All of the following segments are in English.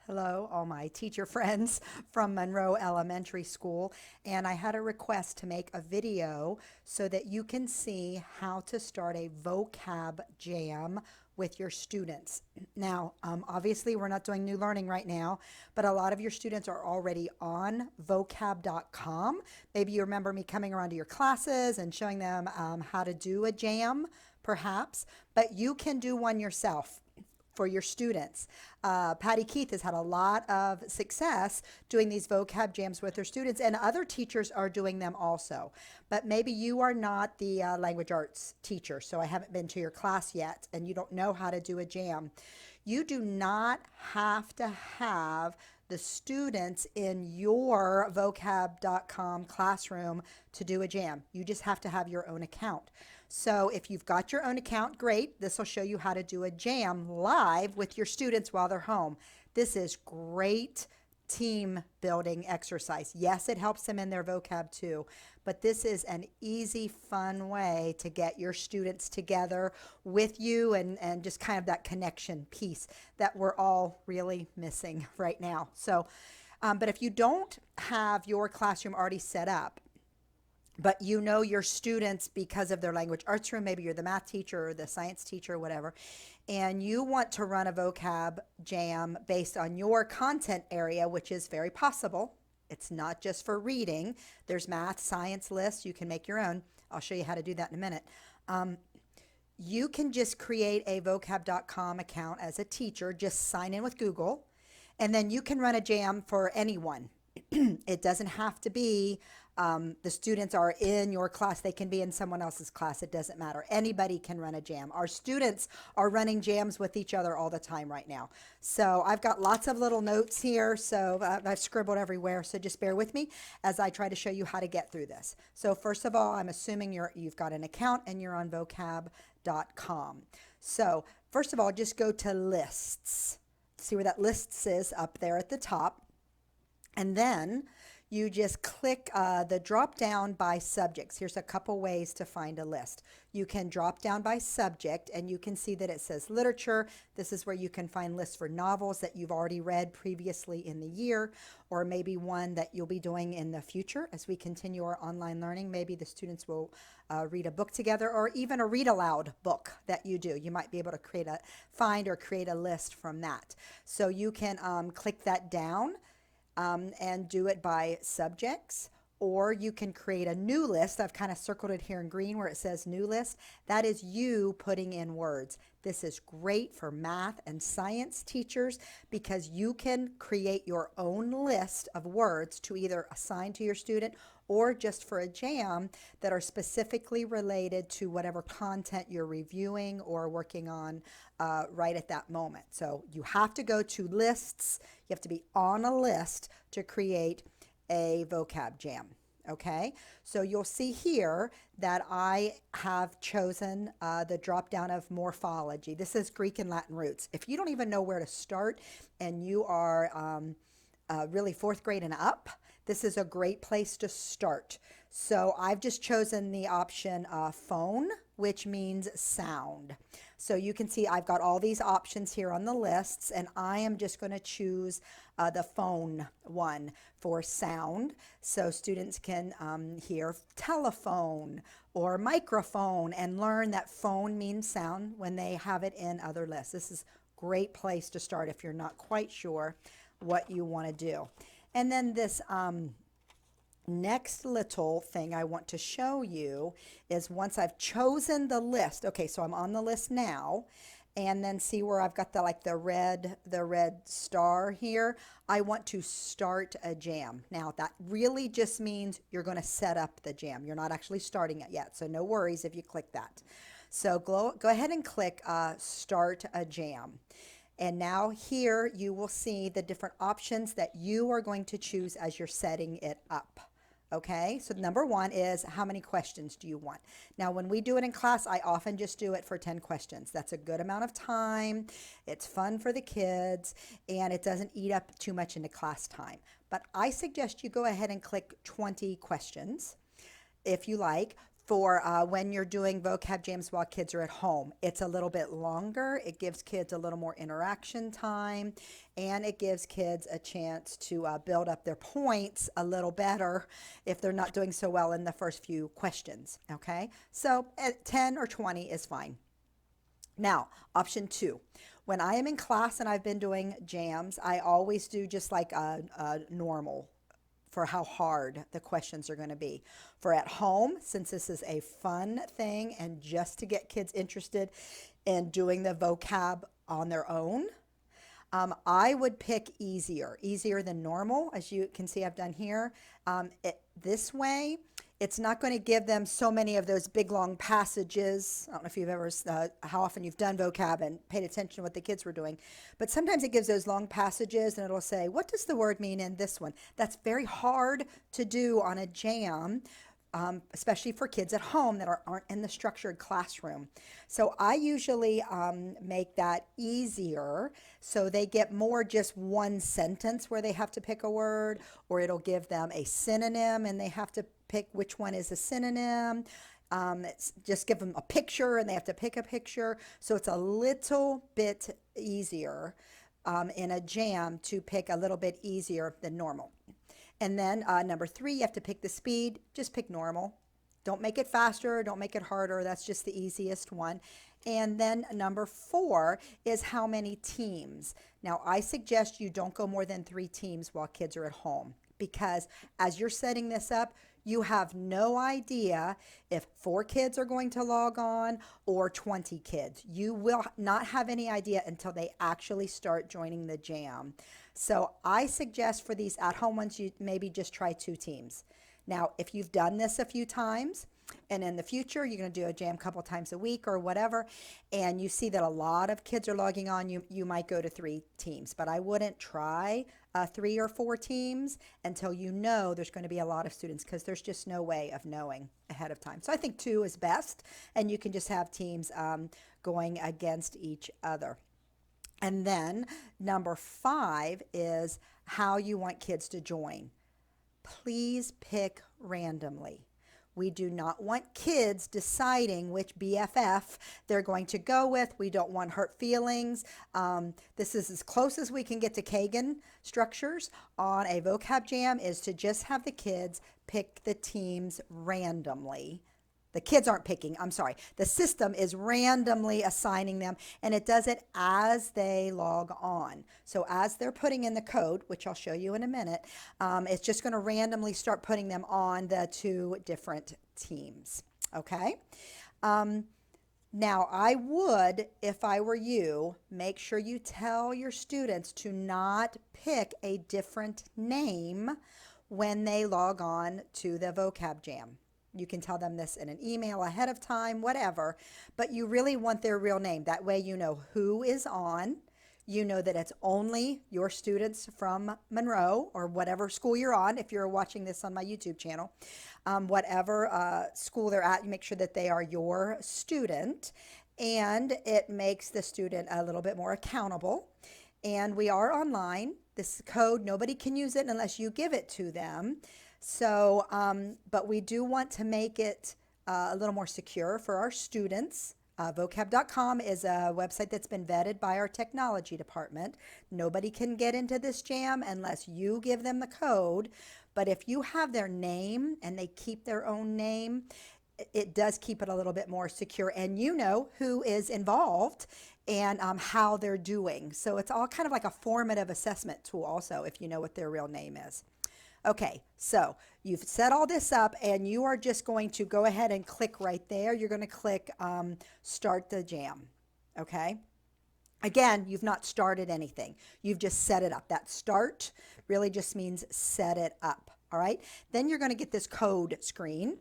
Hello, all my teacher friends from Monroe Elementary School. And I had a request to make a video so that you can see how to start a vocab jam with your students. Now, obviously, we're not doing new learning right now, but a lot of your students are already on vocab.com. Maybe you remember me coming around to your classes and showing them how to do a jam, perhaps, but you can do one yourself for your students. Patty Keith has had a lot of success doing these vocab jams with her students, and other teachers are doing them also. But maybe you are not the language arts teacher, so I haven't been to your class yet, and you don't know how to do a jam. You do not have to have the students in your vocab.com classroom to do a jam. You just have to have your own account. So if you've got your own account, great. This will show you how to do a jam live with your students while they're home. This is great team building exercise. Yes, it helps them in their vocab too, but this is an easy, fun way to get your students together with you and just kind of that connection piece that we're all really missing right now. So, but if you don't have your classroom already set up, but you know your students because of their language arts room, maybe you're the math teacher or the science teacher or whatever, and you want to run a vocab jam based on your content area, which is very possible. It's not just for reading. There's math, science lists. You can make your own. I'll show you how to do that in a minute. You can just create a vocab.com account as a teacher. Just sign in with Google, and then you can run a jam for anyone. It doesn't have to be the students are in your class. They can be in someone else's class. It doesn't matter. Anybody can run a jam. Our students are running jams with each other all the time right now. So I've got lots of little notes here. So I've scribbled everywhere. So just bear with me as I try to show you how to get through this. So first of all, I'm assuming you've got an account and you're on vocab.com. So first of all, just go to lists. See where that lists is up there at the top. And then you just click the drop down by subjects. Here's a couple ways to find a list. You can drop down by subject, and you can see that it says literature. This is where you can find lists for novels that you've already read previously in the year, or maybe one that you'll be doing in the future as we continue our online learning. Maybe the students will read a book together, or even a read aloud book that you do. You might be able to create a list from that. So you can click that down and do it by subjects, or you can create a new list. I've kind of circled it here in green where it says new list. That is you putting in words. This is great for math and science teachers because you can create your own list of words to either assign to your student or just for a jam that are specifically related to whatever content you're reviewing or working on right at that moment. So you have to go to lists. You have to be on a list to create a vocab jam. Okay, so you'll see here that I have chosen the drop down of morphology. This is Greek and Latin roots. If you don't even know where to start and you are really fourth grade and up, this is a great place to start. So I've just chosen the option phone, which means sound. So you can see I've got all these options here on the lists, and I am just going to choose the phone one for sound. So students can hear telephone or microphone and learn that phone means sound when they have it in other lists. This is a great place to start if you're not quite sure what you want to do. And then this next little thing I want to show you is once I've chosen the list. Okay, so I'm on the list now, and then see where I've got the red star here. I want to start a jam. Now that really just means you're going to set up the jam. You're not actually starting it yet, so no worries if you click that. So go ahead and click start a jam. And now here you will see the different options that you are going to choose as you're setting it up. Okay, so number one is how many questions do you want? Now, when we do it in class, I often just do it for 10 questions. That's a good amount of time. It's fun for the kids, and it doesn't eat up too much into class time. But I suggest you go ahead and click 20 questions if you like. for when you're doing vocab jams while kids are at home. It's a little bit longer. It gives kids a little more interaction time, and it gives kids a chance to build up their points a little better if they're not doing so well in the first few questions. Okay, so at 10 or 20 is fine. Now, option 2. When I am in class and I've been doing jams, I always do just like a normal for how hard the questions are going to be. For at home, since this is a fun thing and just to get kids interested in doing the vocab on their own, I would pick easier than normal, as you can see I've done here. This way, it's not going to give them so many of those big long passages. I don't know if you've ever, how often you've done vocab and paid attention to what the kids were doing, but sometimes it gives those long passages and it'll say, what does the word mean in this one? That's very hard to do on a jam, especially for kids at home that aren't in the structured classroom. So I usually make that easier so they get more just one sentence where they have to pick a word, or it'll give them a synonym and they have to pick which one is a synonym. It's just give them a picture and they have to pick a picture. So it's a little bit easier in a jam to pick a little bit easier than normal. And then number 3, you have to pick the speed. Just pick normal. Don't make it faster. Don't make it harder. That's just the easiest one. And then number 4 is how many teams. Now, I suggest you don't go more than 3 teams while kids are at home, because as you're setting this up, you have no idea if 4 kids are going to log on or 20 kids. You will not have any idea until they actually start joining the jam. So I suggest for these at-home ones, you maybe just try 2 teams. Now, if you've done this a few times, and in the future you're going to do a jam a couple times a week or whatever, and you see that a lot of kids are logging on, you might go to 3 teams. But I wouldn't try 3 or 4 teams until you know there's going to be a lot of students, because there's just no way of knowing ahead of time. So I think 2 is best, and you can just have teams going against each other. And then number 5 is how you want kids to join. Please pick randomly. We do not want kids deciding which BFF they're going to go with. We don't want hurt feelings. This is as close as we can get to Kagan structures on a vocab jam, is to just have the kids pick the teams randomly. The kids aren't picking, I'm sorry. The system is randomly assigning them, and it does it as they log on. So as they're putting in the code, which I'll show you in a minute, it's just going to randomly start putting them on the 2 different teams. Okay? Now, I would, if I were you, make sure you tell your students to not pick a different name when they log on to the vocab jam. You can tell them this in an email ahead of time, whatever, but you really want their real name. That way you know who is on. You know that it's only your students from Monroe or whatever school you're on. If you're watching this on my YouTube channel, whatever school they're at, you make sure that they are your student, and it makes the student a little bit more accountable. And we are online. This code, nobody can use it unless you give it to them. So, but we do want to make it a little more secure for our students. Vocab.com is a website that's been vetted by our technology department. Nobody can get into this jam unless you give them the code. But if you have their name and they keep their own name, it does keep it a little bit more secure, and you know who is involved and how they're doing. So it's all kind of like a formative assessment tool also, if you know what their real name is. Okay, so you've set all this up, and you are just going to go ahead and click right there. You're going to click Start the Jam, okay? Again, you've not started anything. You've just set it up. That start really just means set it up, all right? Then you're going to get this code screen,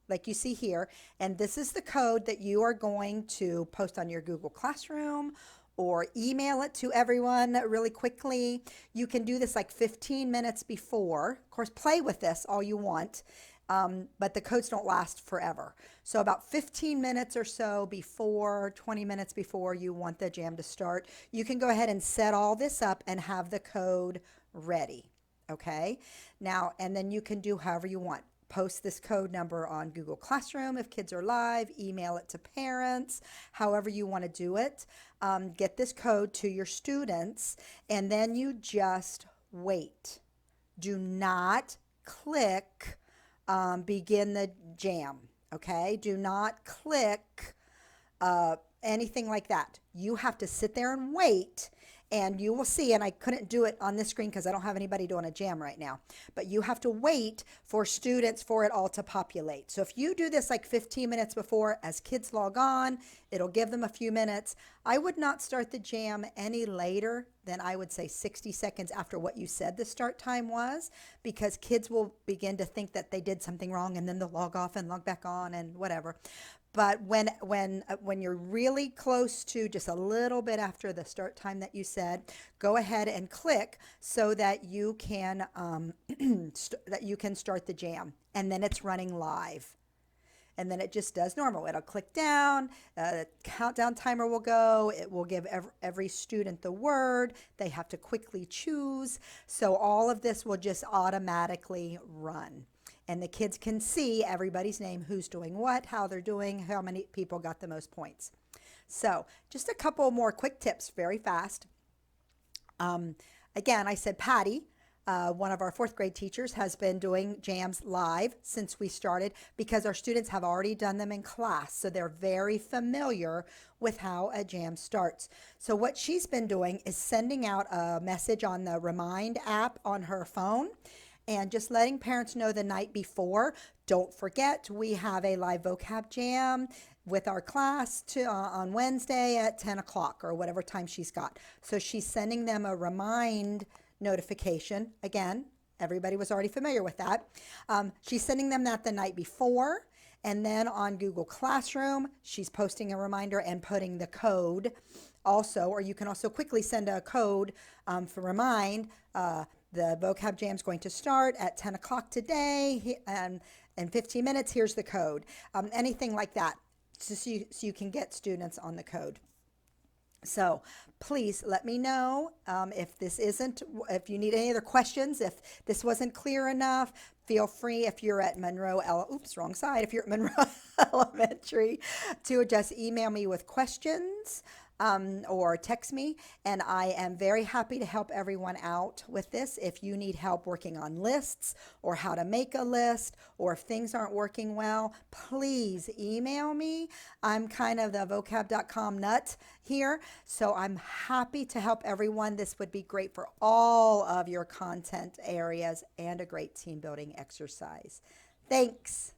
like you see here, and this is the code that you are going to post on your Google Classroom or email it to everyone really quickly. You can do this like 15 minutes before. Of course, play with this all you want, but the codes don't last forever. So about 15 minutes or so before, 20 minutes before you want the jam to start, you can go ahead and set all this up and have the code ready, okay? Now, and then you can do however you want. post this code number on Google Classroom if kids are live, email it to parents, however you want to do it. Get this code to your students, and then you just wait. Do not click begin the jam, okay? Do not click anything like that. You have to sit there and wait, and you will see, and I couldn't do it on this screen because I don't have anybody doing a jam right now, but you have to wait for students for it all to populate. So if you do this like 15 minutes before, as kids log on, it'll give them a few minutes. I would not start the jam any later than, I would say, 60 seconds after what you said the start time was, because kids will begin to think that they did something wrong, and then they'll log off and log back on and whatever. But when you're really close to just a little bit after the start time that you said, go ahead and click so that you can start the jam, and then it's running live. And then it just does normal. It'll click down, the countdown timer will go, it will give every student the word, they have to quickly choose. So all of this will just automatically run. And the kids can see everybody's name, who's doing what, how they're doing, how many people got the most points. So just a couple more quick tips, very fast. Again, I said Patty, one of our fourth grade teachers, has been doing jams live since we started, because our students have already done them in class. So they're very familiar with how a jam starts. So what she's been doing is sending out a message on the Remind app on her phone, and just letting parents know the night before. Don't forget, we have a live vocab jam with our class on Wednesday at 10 o'clock or whatever time she's got. So she's sending them a remind notification. Again, everybody was already familiar with that. She's sending them that the night before. And then on Google Classroom, she's posting a reminder and putting the code also, or you can also quickly send a code for remind. The vocab jam is going to start at 10 o'clock today, and in 15 minutes, here's the code. Anything like that, so you can get students on the code. So please let me know if you need any other questions, if this wasn't clear enough. Feel free, if you're at Monroe, if you're at Monroe Elementary, to just email me with questions. Or text me, and I am very happy to help everyone out with this. If you need help working on lists, or how to make a list, or if things aren't working well, please email me. I'm kind of the vocab.com nut here, so I'm happy to help everyone. This would be great for all of your content areas and a great team building exercise. Thanks.